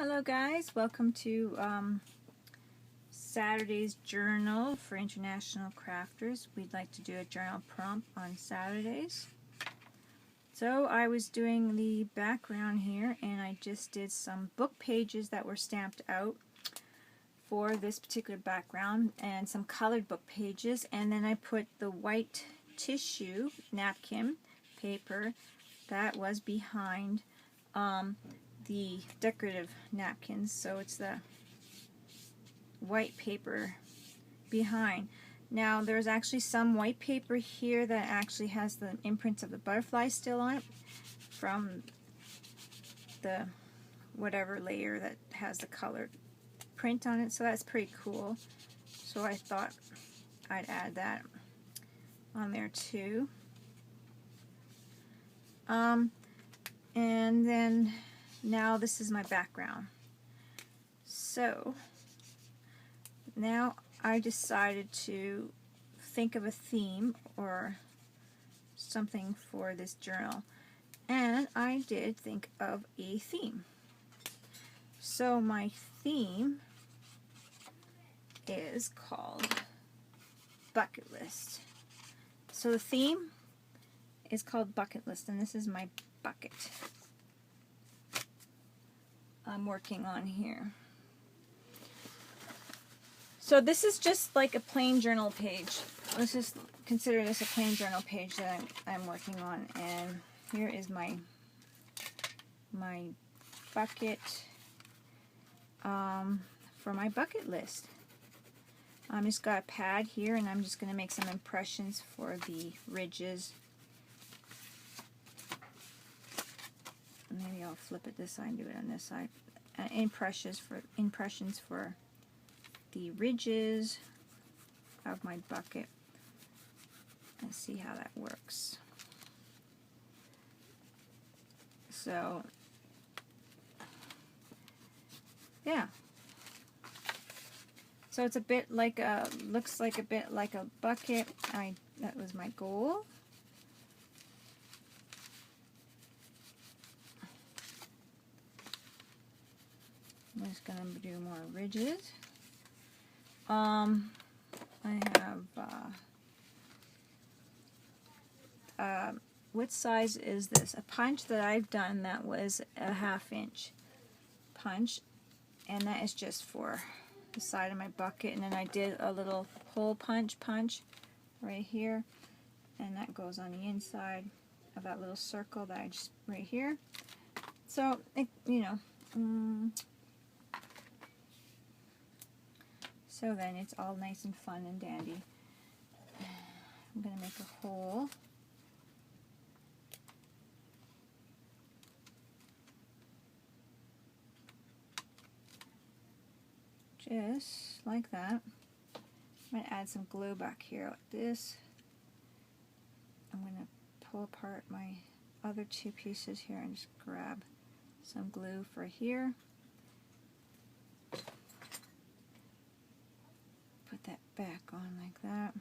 Hello guys, welcome to Saturday's journal for international crafters. We'd like to do a journal prompt on Saturdays. So I was doing the background here and I just did some book pages that were stamped out for this particular background and some colored book pages, and then I put the white tissue napkin paper that was behind the decorative napkins, so it's the white paper behind. Now there's actually some white paper here that actually has the imprints of the butterfly still on it from the whatever layer that has the colored print on it, so that's pretty cool. So I thought I'd add that on there too. And then now this is my background. So now I decided to think of a theme or something for this journal, and I did think of a theme. So my theme is called bucket list. So the theme is called bucket list, and this is my bucket I'm working on here. So this is just like a plain journal page. Let's just consider this a plain journal page that I'm working on, and here is my bucket for my bucket list. I'm just got a pad here, and I'm just going to make some impressions for the ridges. Maybe I'll flip it this side and do it on this side. Impressions for the ridges of my bucket. Let's see how that works. So yeah. So it's a bit like a, looks like a bit like a bucket. That was my goal. I'm just going to do more ridges. I have, what size is this? A punch that I've done that was a 1/2 inch punch, and that is just for the side of my bucket. And then I did a little hole punch right here, and that goes on the inside of that little circle that I just right here. So, so then it's all nice and fun and dandy. I'm going to make a hole. Just like that. I'm going to add some glue back here like this. I'm going to pull apart my other two pieces here and just grab some glue for here. Put that back on like that.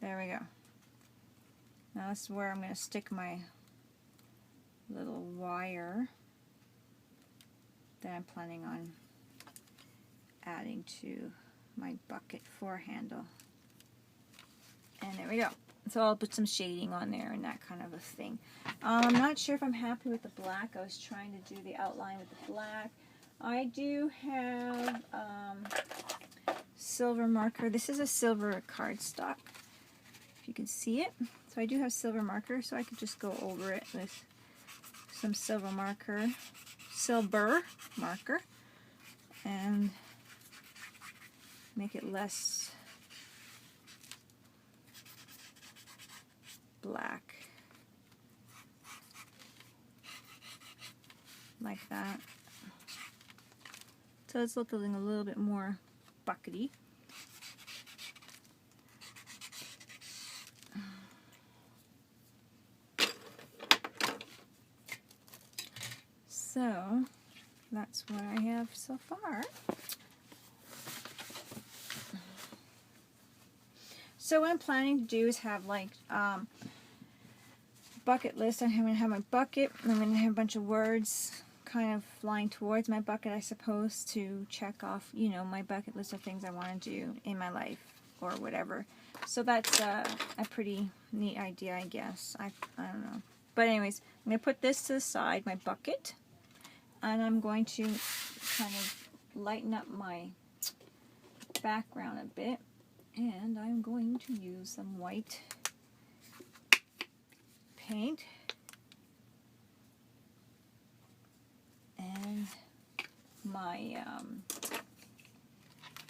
There we go. Now this is where I'm going to stick my little wire that I'm planning on adding to my bucket fore handle. And there we go. So I'll put some shading on there and that kind of a thing. I'm not sure if I'm happy with the black. I was trying to do the outline with the black. I do have silver marker. This is a silver cardstock, if you can see it. So I do have silver marker, so I could just go over it with some silver marker, and make it less black, like that. So it's looking a little bit more buckety. So that's what I have so far. So what I'm planning to do is have like bucket list. I'm going to have my bucket. I'm going to have a bunch of words kind of flying towards my bucket, I suppose, to check off, you know, my bucket list of things I want to do in my life or whatever. So that's a pretty neat idea, I guess. I don't know. But anyways, I'm going to put this to the side, my bucket, and I'm going to kind of lighten up my background a bit, and I'm going to use some white paint and my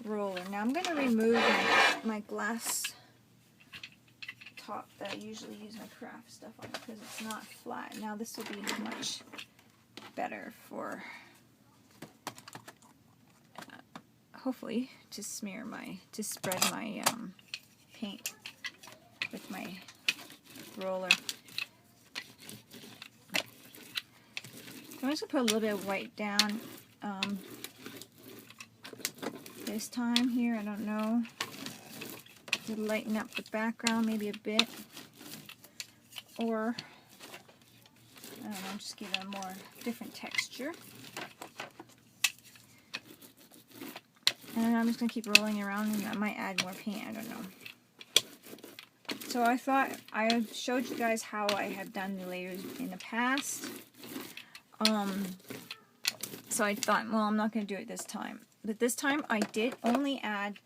roller. Now I'm going to remove my glass top that I usually use my craft stuff on because it's not flat. Now this will be much better for hopefully to spread my paint with my roller. I'm just going to put a little bit of white down this time here, I don't know, to lighten up the background maybe a bit, or I don't know, just give it a more different texture. And I'm just going to keep rolling around, and I might add more paint, I don't know. So I thought I showed you guys how I have done the layers in the past. So I thought, well, I'm not going to do it this time. But this time I did only add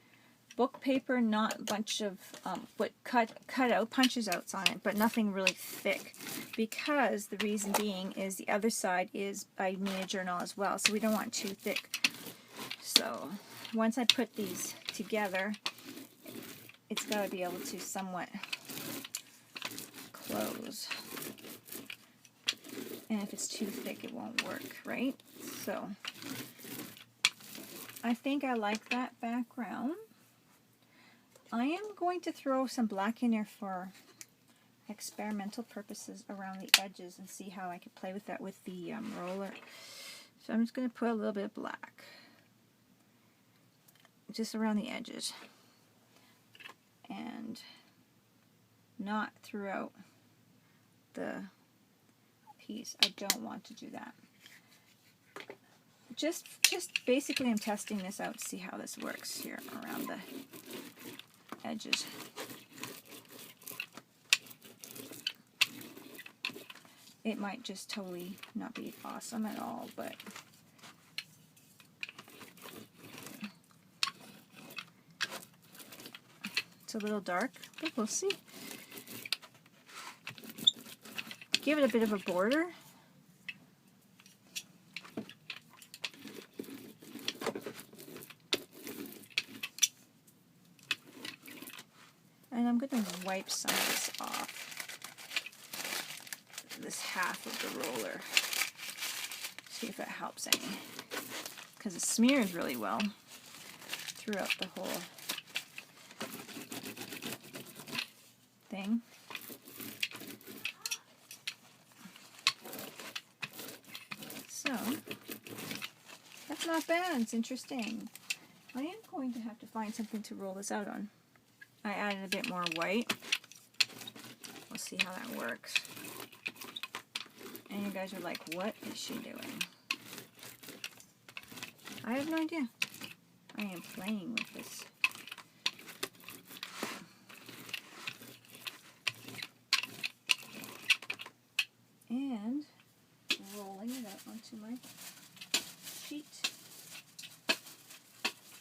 book paper, not a bunch of cut out punches outs on it, but nothing really thick. Because the reason being is the other side is I made a journal as well, so we don't want too thick. So once I put these together, it's got to be able to somewhat close. And if it's too thick, it won't work, right? So I think I like that background. I am going to throw some black in there for experimental purposes around the edges and see how I can play with that with the roller. So I'm just going to put a little bit of black just around the edges and not throughout the piece. I don't want to do that. Just basically I'm testing this out to see how this works here around the edges. It might just totally not be awesome at all, but it's a little dark, but we'll see. Give it a bit of a border. And I'm going to wipe some of this off, this half of the roller. See if that helps any. Because it smears really well throughout the whole thing. So, that's not bad. It's interesting. I am going to have to find something to roll this out on. I added a bit more white. We'll see how that works. And you guys are like, what is she doing? I have no idea. I am playing with this. And rolling it out onto my sheet,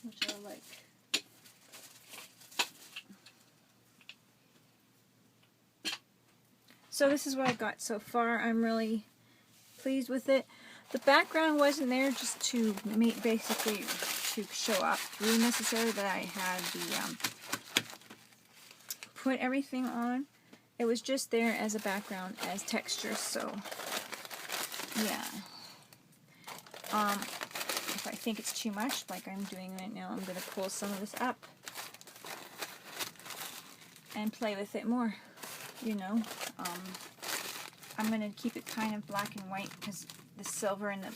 which I like. So this is what I got so far. I'm really pleased with it. The background wasn't there just to make, basically to show up through necessarily that I had the put everything on. It was just there as a background, as texture. So yeah. If I think it's too much, like I'm doing right now, I'm going to pull some of this up and play with it more. You know, I'm going to keep it kind of black and white because the silver in the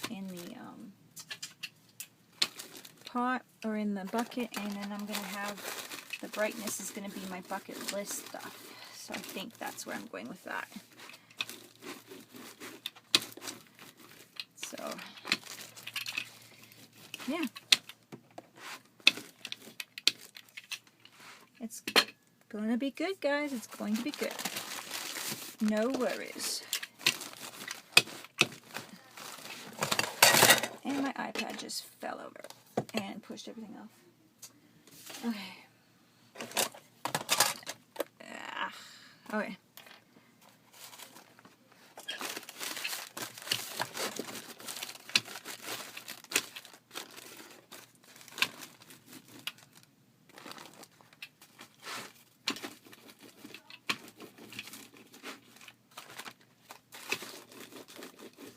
pot or in the bucket, and then I'm going to have the brightness is going to be my bucket list stuff. So I think that's where I'm going with that. Gonna be good, guys. It's going to be good. No worries. And my iPad just fell over and pushed everything off. Okay. Okay.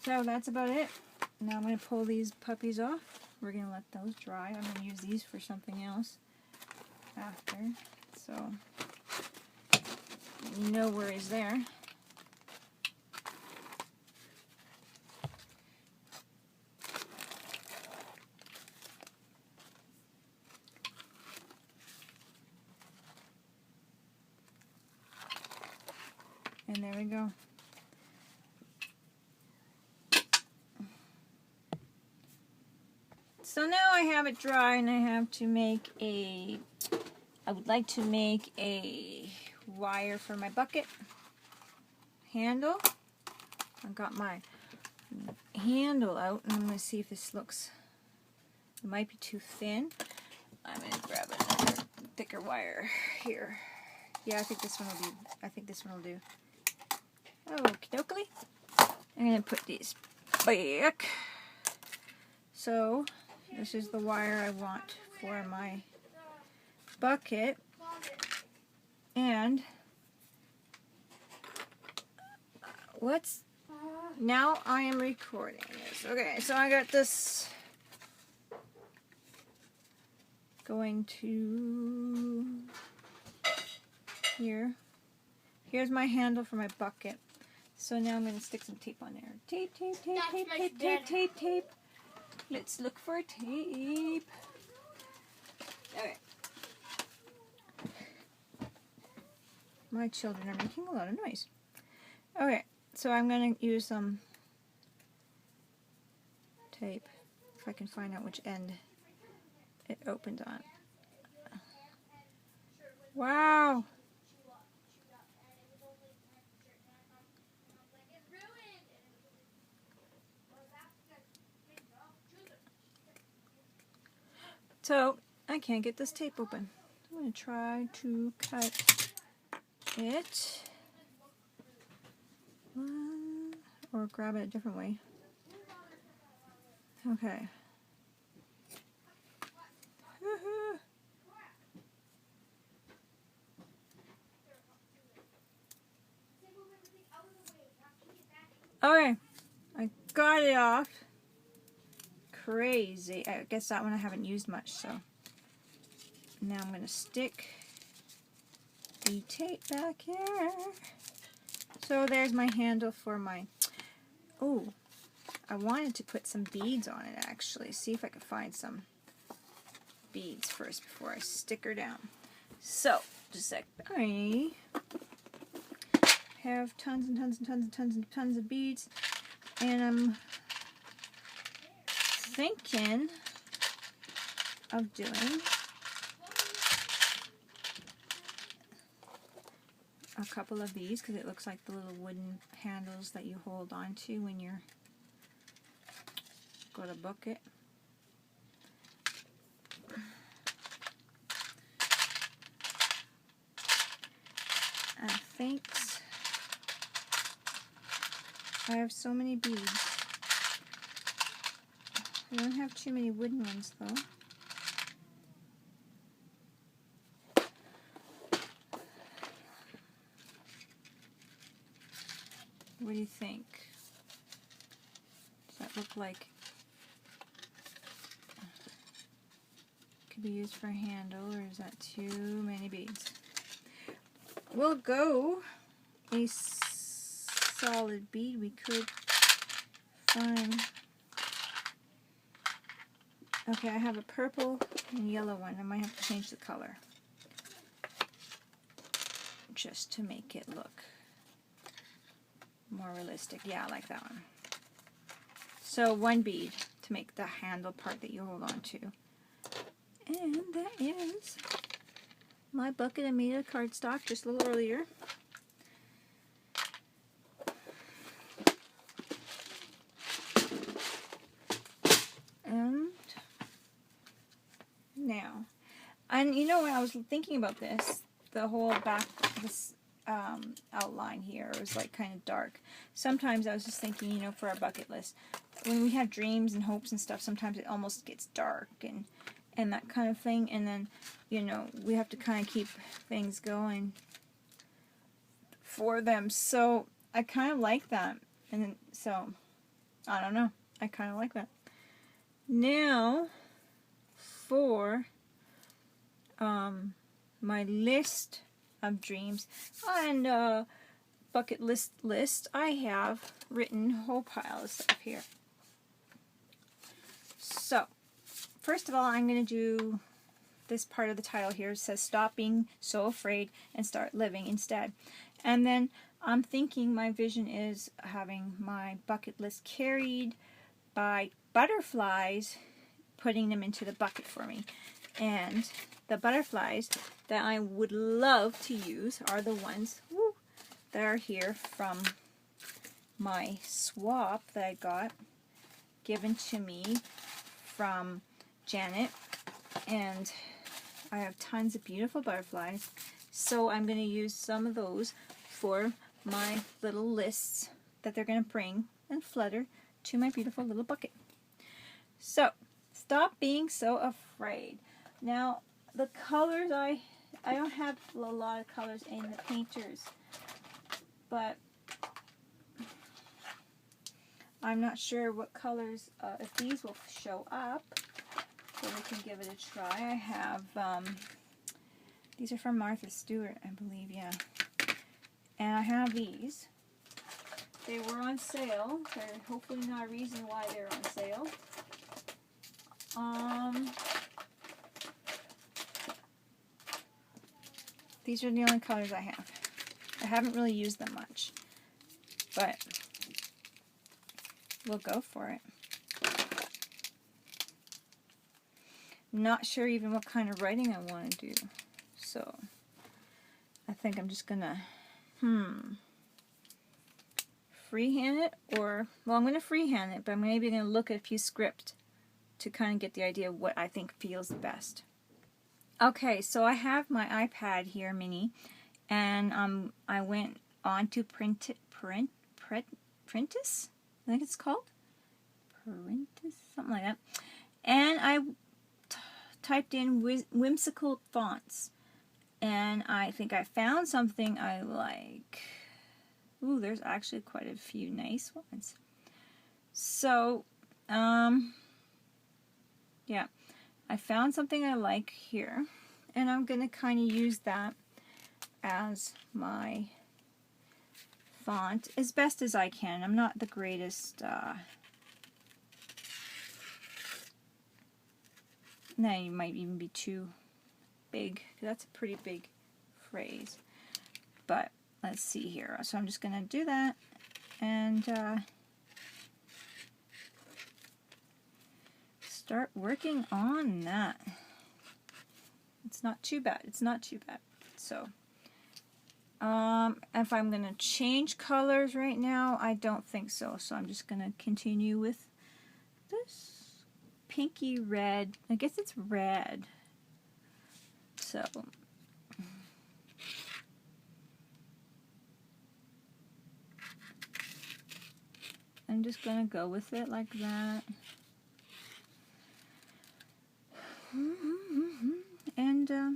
So that's about it. Now I'm going to pull these puppies off. We're going to let those dry. I'm going to use these for something else after. So no worries there. And there we go. So now I have it dry and I have to make I would like to make a wire for my bucket handle. I've got my handle out and I'm going to see if this looks, it might be too thin. I'm going to grab another thicker wire here. Yeah, I think this one will do. Okie dokie. I'm going to put these back. So this is the wire I want for my bucket. And now I am recording this. Okay, so I got this going to here. Here's my handle for my bucket. So now I'm going to stick some tape on there. Tape, tape, tape, tape, tape, tape, tape, tape. Let's look for tape. Okay. My children are making a lot of noise. Okay, so I'm going to use some tape, if I can find out which end it opened on. Wow! So, I can't get this tape open. I'm going to try to cut it. Or grab it a different way. Okay. Okay, I got it off. Crazy. I guess that one I haven't used much, so now I'm going to stick the tape back here. So there's my handle for my, oh, I wanted to put some beads on it actually. See if I can find some beads first before I stick her down. So, just a sec. I have tons and tons and tons and tons and tons of beads, and I'm thinking of doing a couple of these because it looks like the little wooden handles that you hold on to when you're go to book it. I think I have so many beads. I don't have too many wooden ones though. What do you think? Does that look like could be used for a handle, or is that too many beads? We'll go a solid bead. We could find. Okay, I have a purple and yellow one. I might have to change the color just to make it look more realistic. Yeah, I like that one. So one bead to make the handle part that you hold on to. And that is my bucket I made of cardstock just a little earlier. And now, and you know, when I was thinking about this, the whole back, this outline here was like kind of dark. Sometimes I was just thinking, you know, for our bucket list, when we have dreams and hopes and stuff, sometimes it almost gets dark and that kind of thing, and then, you know, we have to kind of keep things going for them. So I kind of like that, and then, so I don't know, I kind of like that. Now for my list of dreams and bucket list, I have written a whole pile of stuff here. So first of all, I'm going to do this part of the title here. It says stop being so afraid and start living instead. And then I'm thinking my vision is having my bucket list carried by butterflies, putting them into the bucket for me. And the butterflies that I would love to use are the ones that are here from my swap that I got given to me from Janet. And I have tons of beautiful butterflies, so I'm going to use some of those for my little lists that they're going to bring and flutter to my beautiful little bucket. So, stop being so afraid. Now, the colors, I don't have a lot of colors in the painters, but I'm not sure what colors, if these will show up, so we can give it a try. I have, these are from Martha Stewart, I believe, yeah. And I have these. They were on sale. They're hopefully not a reason why they're on sale. These are the only colors I have. I haven't really used them much, but we'll go for it. Not sure even what kind of writing I want to do, so I think I'm just gonna freehand it, or, well, I'm gonna freehand it, but I'm maybe gonna look at a few scripts to kind of get the idea of what I think feels the best. Okay, so I have my iPad here, mini, and I went on to Printis, I think it's called Printis, something like that, and I typed in whimsical fonts, and I think I found something I like. Ooh, there's actually quite a few nice ones. So, yeah, I found something I like here, and I'm going to kind of use that as my font as best as I can. I'm not the greatest, that might even be too big. That's a pretty big phrase. But let's see here. So I'm just going to do that, and start working on that. It's not too bad. It's not too bad. So, if I'm going to change colors right now, I don't think so. So I'm just going to continue with this pinky red. I guess it's red. So, I'm just going to go with it like that. And, yeah.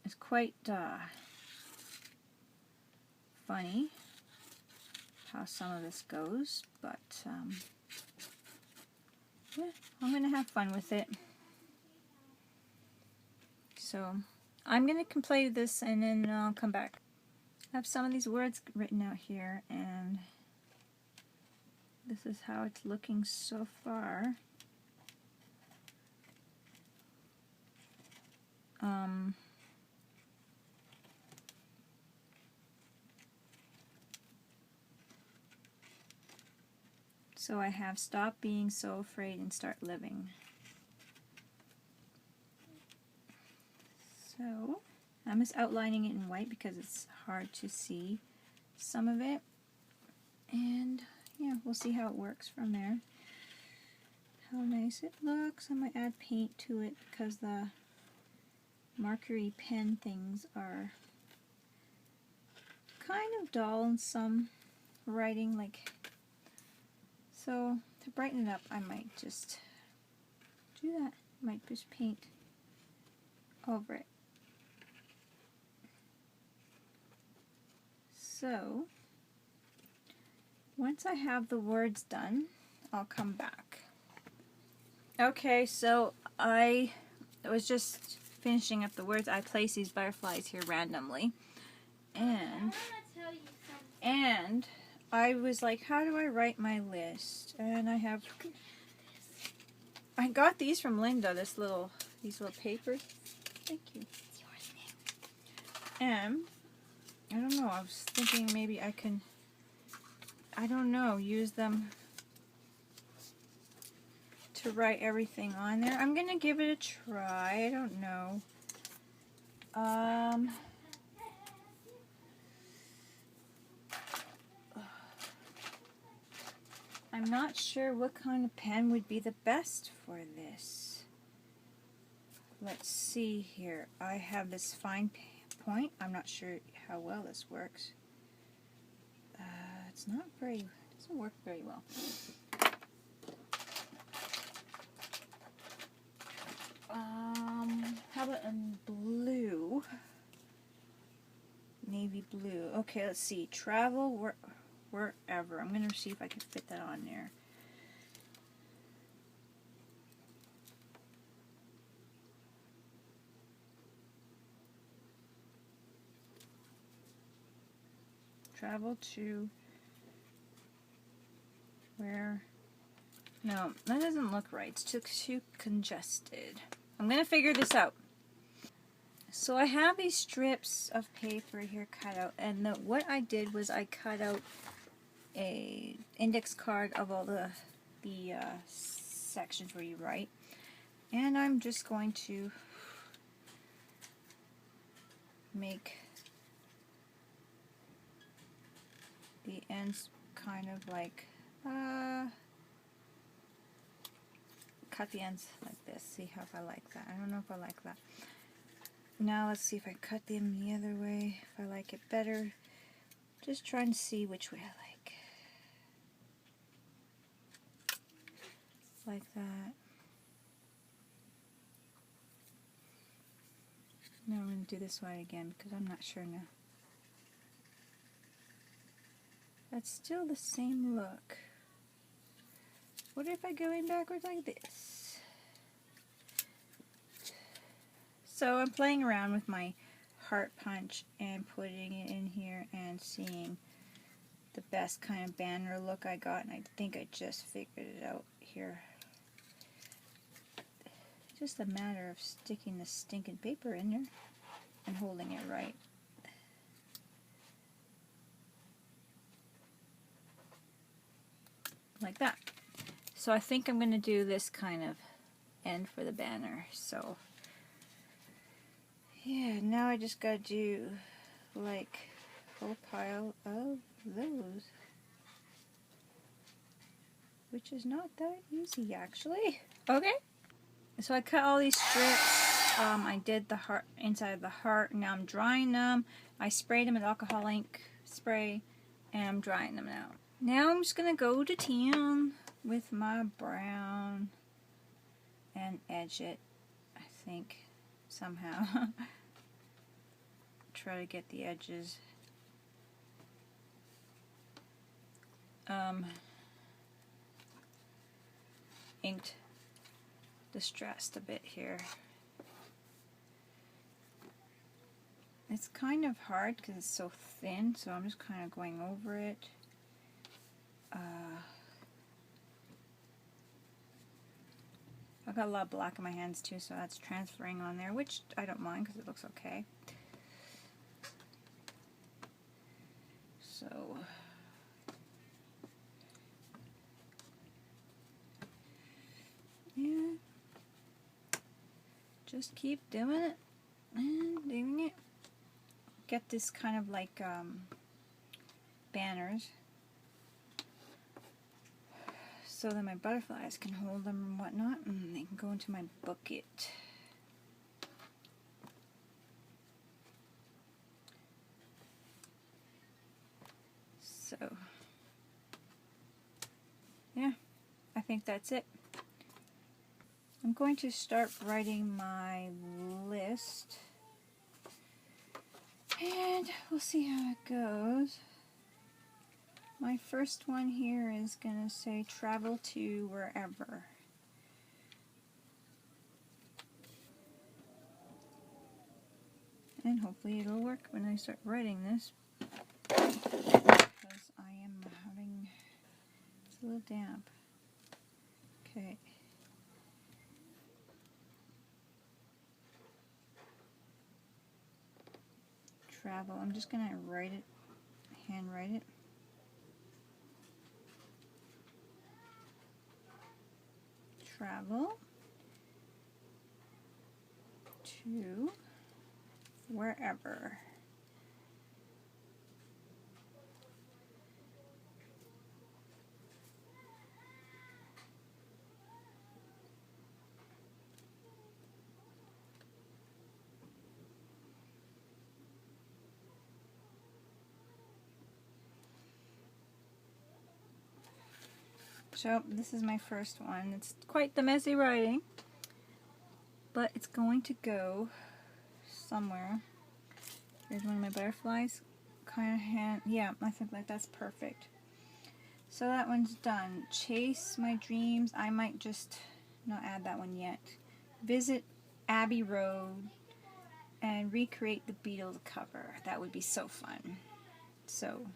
It's quite funny how some of this goes, but yeah, I'm going to have fun with it. So I'm going to play this and then I'll come back. I have some of these words written out here, and this is how it's looking so far. So I have Stop Being So Afraid and Start Living. So I'm just outlining it in white because it's hard to see some of it. And yeah, we'll see how it works from there. How nice it looks. I might add paint to it because the markery pen things are kind of dull in some writing, like, so to brighten it up I might just do that. I might just paint over it. So once I have the words done, I'll come back. Okay, so I was just finishing up the words. I placed these butterflies here randomly, and I was like, how do I write my list? And I got these from Linda, these little papers. Thank you. And I don't know, I was thinking maybe I can, I don't know, use them to write everything on there. I'm gonna give it a try. I don't know. I'm not sure what kind of pen would be the best for this. Let's see here. I have this fine point. I'm not sure how well this works. It's not very, it doesn't work very well. How about in blue? Navy blue. Okay, let's see. Travel wherever. I'm going to see if I can fit that on there. Travel to where? No, that doesn't look right. It's too congested. I'm going to figure this out. So I have these strips of paper here cut out, and what I did was I cut out a index card of all the sections where you write, and I'm just going to make the ends kind of like cut the ends like this. See how if I like that. I don't know if I like that. Now let's see if I cut them the other way, if I like it better. Just trying to see which way I like. Like that. Now I'm going to do this way again because I'm not sure now. That's still the same look. What if I go in backwards like this? So I'm playing around with my heart punch and putting it in here and seeing the best kind of banner look I got, and I think I just figured it out here. Just a matter of sticking the stinking paper in there and holding it right. Like that. So I think I'm going to do this kind of end for the banner. So yeah, now I just gotta do like a whole pile of those, which is not that easy actually. Okay, so I cut all these strips. I did the heart inside of the heart. Now I'm drying them. I sprayed them with alcohol ink spray, and I'm drying them now. Now I'm just gonna go to town with my brown and edge it, I think, somehow. Try to get the edges inked, distressed a bit here. It's kind of hard because it's so thin, so I'm just kind of going over it. I've got a lot of black in my hands too, so that's transferring on there, which I don't mind because it looks okay. So just keep doing it and doing it. Get this kind of like banners so that my butterflies can hold them and whatnot, and they can go into my bucket. So yeah, I think that's it. I'm going to start writing my list, and we'll see how it goes. My first one here is going to say travel to wherever. And hopefully it'll work when I start writing this, because I am having, it's a little damp. Okay. Travel. I'm just going to write it, handwrite it. Travel to wherever. So this is my first one. It's quite the messy writing, but it's going to go somewhere. Here's one of my butterflies. Kind of hand, yeah, I think like that's perfect. So that one's done. Chase my dreams. I might just not add that one yet. Visit Abbey Road and recreate the Beatles cover. That would be so fun. So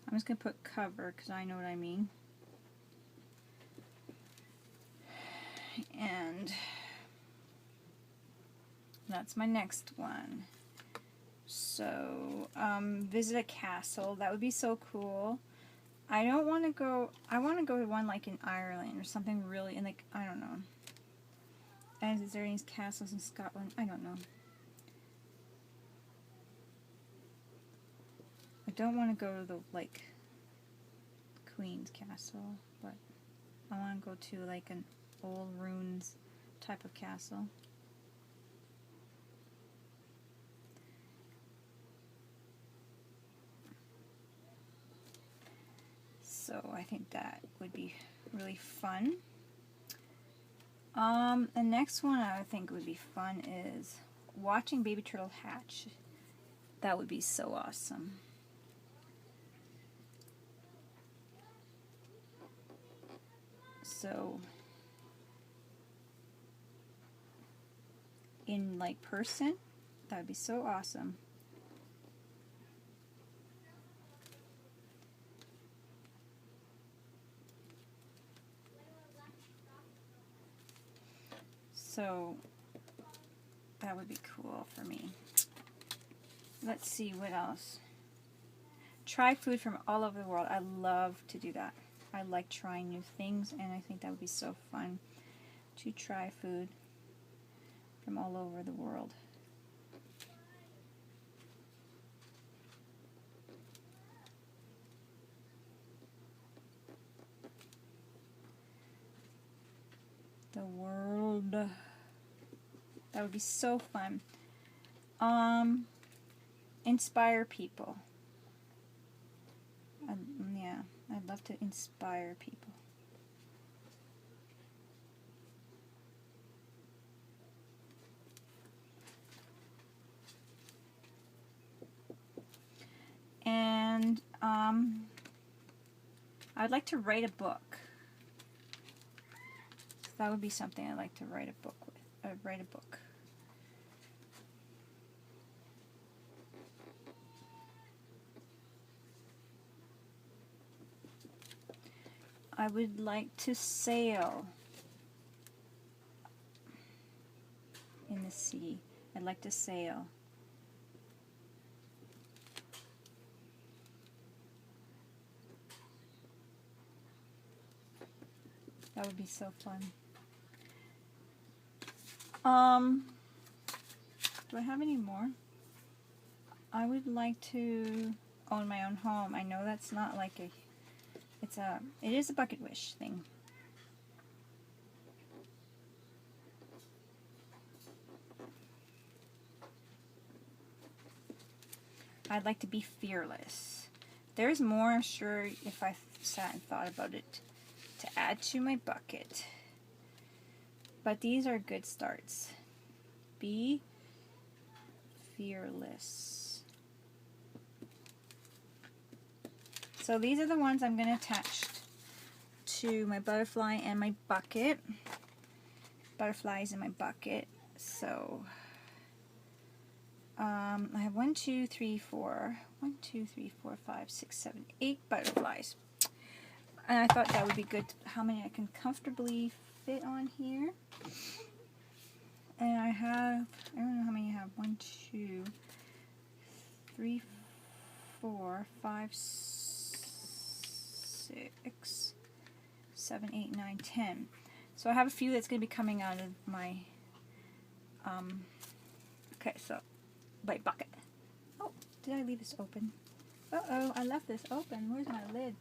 I'm just going to put cover because I know what I mean. And that's my next one. So, visit a castle. That would be so cool. I don't want to go, I want to go to one like in Ireland or something really, and like, I don't know. And is there any castles in Scotland? I don't know. I don't want to go to the, like, Queen's Castle, but I want to go to like an old ruins type of castle. So I think that would be really fun. The next one I would think would be fun is watching baby turtle hatch. That would be so awesome. So in like person, that would be so awesome. So that would be cool for me. Let's see what else. Try food from all over the world. I love to do that. I like trying new things, and I think that would be so fun to try food from all over the world. The world. That would be so fun. Inspire people. Yeah, I'd love to inspire people. And I'd like to write a book. That would be something I'd like to write a book with. Write a book. I would like to sail in the sea. I'd like to sail. That would be so fun. Do I have any more? I would like to own my own home. I know that's not like it is a bucket wish thing. I'd like to be fearless. There's more, I'm sure, if I sat and thought about it, to add to my bucket. But these are good starts. Be fearless. So these are the ones I'm going to attach to my butterfly and my bucket. Butterflies in my bucket. So I have 1, 2, 3, 4, 5, 6, 7, 8 butterflies. And I thought that would be good, how many I can comfortably fit on here. And I don't know how many I have. 1, 2, 3, 4, 5, 6, 7, 8, 9, 10. So I have a few that's going to be coming out of my, okay, so, my bucket. Oh, did I leave this open? Uh-oh, I left this open. Where's my lid?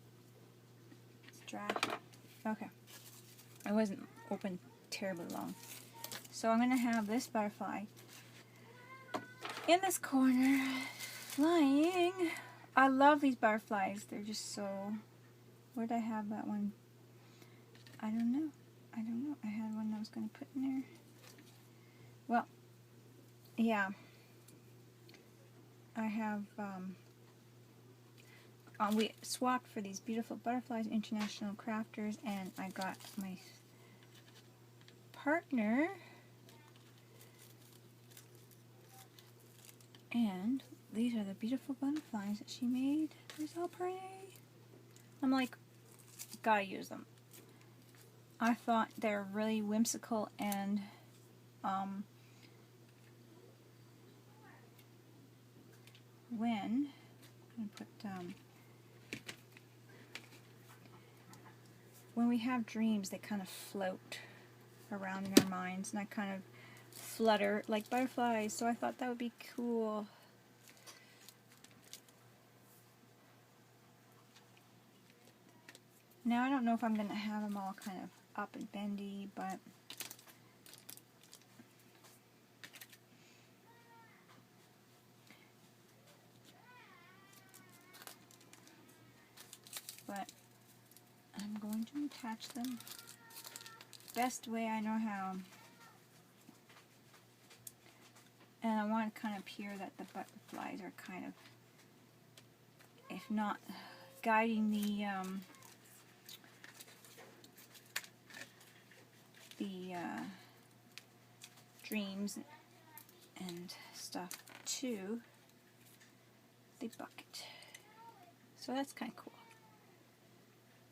It's dry. Okay. It wasn't open terribly long. So I'm going to have this butterfly in this corner, flying. I love these butterflies. They're just so... Where did I have that one? I don't know. I had one I was going to put in there. Well, yeah. I have... we swapped for these beautiful butterflies, International Crafters, and I got my partner, and these are the beautiful butterflies that she made. They're so pretty. I'm like, gotta use them. I thought they're really whimsical, and when I'm gonna put when we have dreams, they kind of float around in our minds, and I kind of flutter like butterflies, so I thought that would be cool. Now I don't know if I'm going to have them all kind of up and bendy, but I'm going to attach them best way I know how. And I want to kind of appear that the butterflies are kind of, if not guiding the dreams and stuff to the bucket. So that's kind of cool.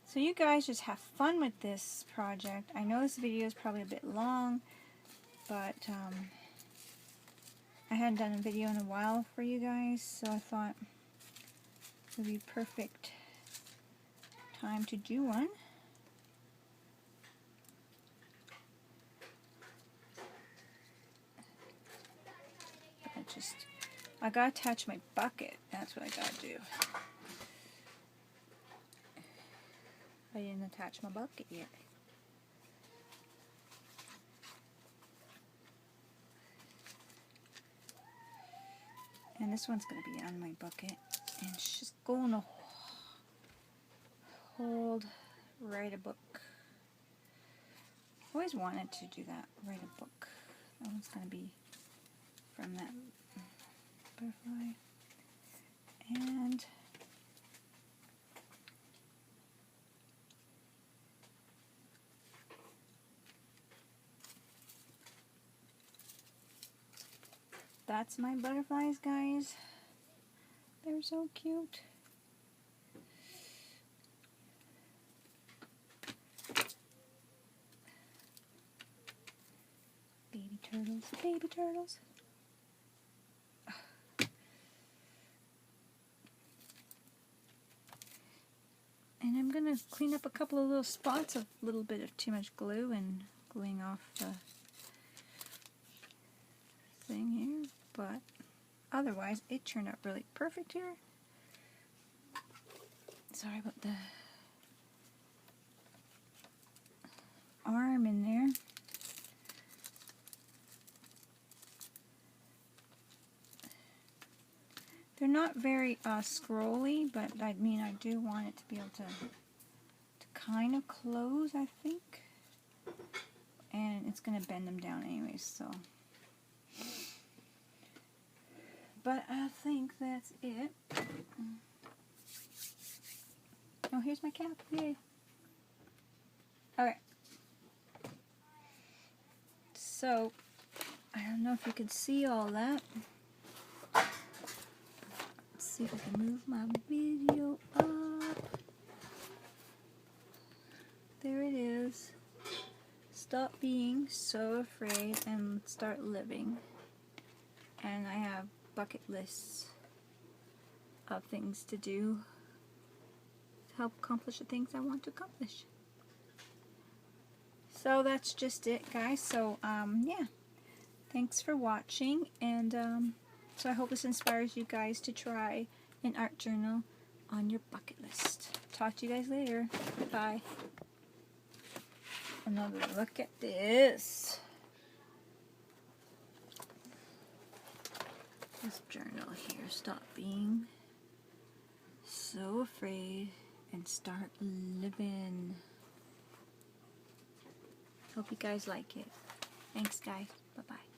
So you guys just have fun with this project. I know this video is probably a bit long, but I hadn't done a video in a while for you guys, so I thought it would be perfect time to do one. I gotta attach my bucket. That's what I gotta do. I didn't attach my bucket yet. And this one's gonna be on my bucket, and it's just gonna write a book. I always wanted to do that, write a book. That one's gonna be from that butterfly. And that's my butterflies, guys. They're so cute. turtles, baby turtles. And I'm going to clean up a couple of little spots of a little bit of too much glue and gluing off the thing here. But otherwise, it turned out really perfect here. Sorry about the arm in there. They're not very scrolly, but I mean I do want it to be able to kind of close, I think. And it's going to bend them down anyways, so. But I think that's it. Oh, here's my cap. Yay. Okay. So, I don't know if you can see all that. Let's see if I can move my video up. There it is. Stop being so afraid and start living. And I have bucket lists of things to do to help accomplish the things I want to accomplish. So that's just it, guys. So yeah, thanks for watching, and so I hope this inspires you guys to try an art journal on your bucket list. Talk to you guys later. Bye. Another look at this. This journal here. Stop being so afraid and start living. Hope you guys like it. Thanks, guys. Bye-bye.